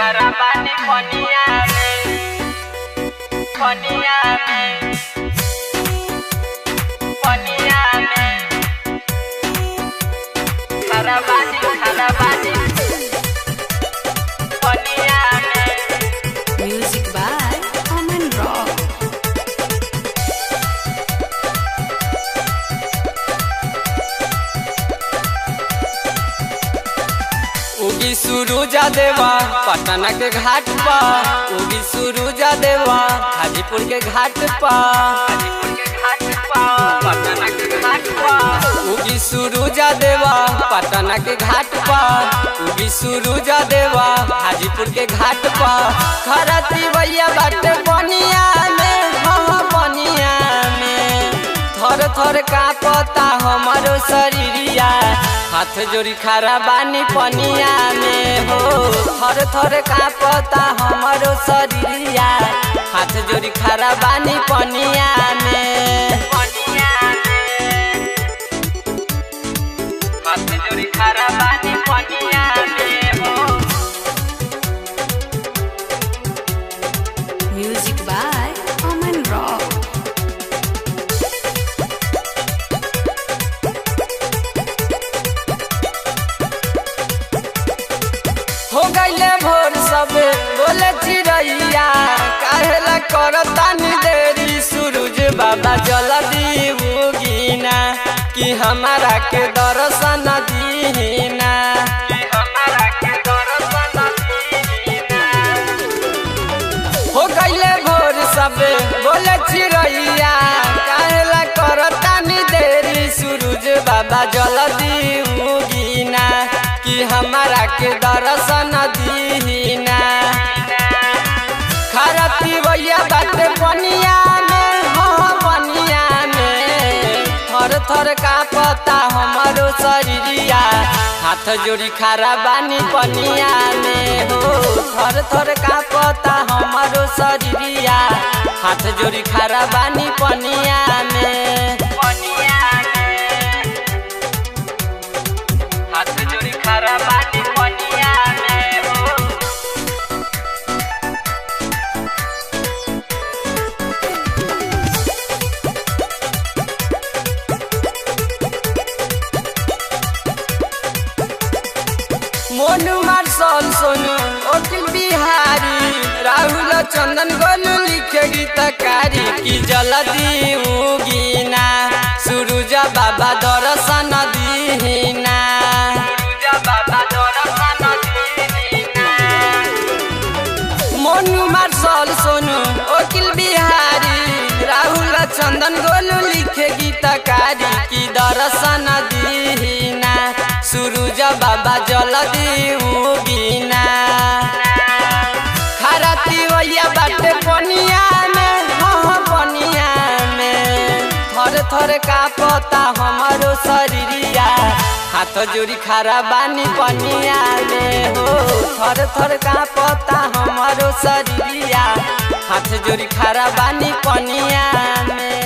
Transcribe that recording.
खारा बानी पनिया में पनिया में पनिया में खारा बानी पनिया में। Music by Aman Rock. उगी सुरुजा देवा पटना के घाट पा, उगी सुरुजा देवा हाजीपुर के घाट पा, पटना के घाट पा। उगी सुरुजा देवा पटना के घाट पा, उगी सुरुजा देवा हाजीपुर के घाट पा। खरती भैया बाटे बनिया में, हाँ बनिया में। थर थर कांपता हमारो शरीरिया, हाथ जोड़ी खारा बानी पनिया में हो। थर थर कांपता हमारो शरीरिया, हाथ जोड़ी खारा बानी पनिया में। हाथ जोड़ी खारा बानी पनिया में हो। Music by Aman Rock. हो गईले भोर सब बोले चिड़ैया, काहेला करतानी देरी सूरज बाबा जल्दी उगीना, कि हमारा के दर्शन दीना। हो गईले भोर सब बोले चिड़ैया, काहेला करतानी देरी सूरज बाबा जल्दी उगीना, कि हमारा के दर्शन दीना। खरती भैया बाटे पनिया में, हाँ पनिया में। थर थर कांपता हमारो शरीरिया, हाथ जोड़ी खारा बानी पनिया में हो। थर थर कांपता हमारो शरीरिया, हाथ जोड़ी खारा बानी पनिया में। हाथ जोड़ी खारा बानी पनिया में हो। मोनू मार्शल सोनू वकील बिहारी, राहुल चंदन गोलू लिखे गीतकारी, की जल्दी उगीना सूरज बाबा दर्शन दीना। मोनू मार्शल सोनू वकील बिहारी, राहुल चंदन गोलू लिखे गीतकारी, की दर्शन दीना सूरज बाबा जल्दी उगीना। खरती भैया बाटे पनिया में, हाँ पनिया में। थर थर कांपता हमारो शरीरिया, हाथ जोड़ी खारा बानी पनिया में हो। थर थर कांपता हमारो शरीरिया, हाथ जोड़ी खारा बानी पनिया में।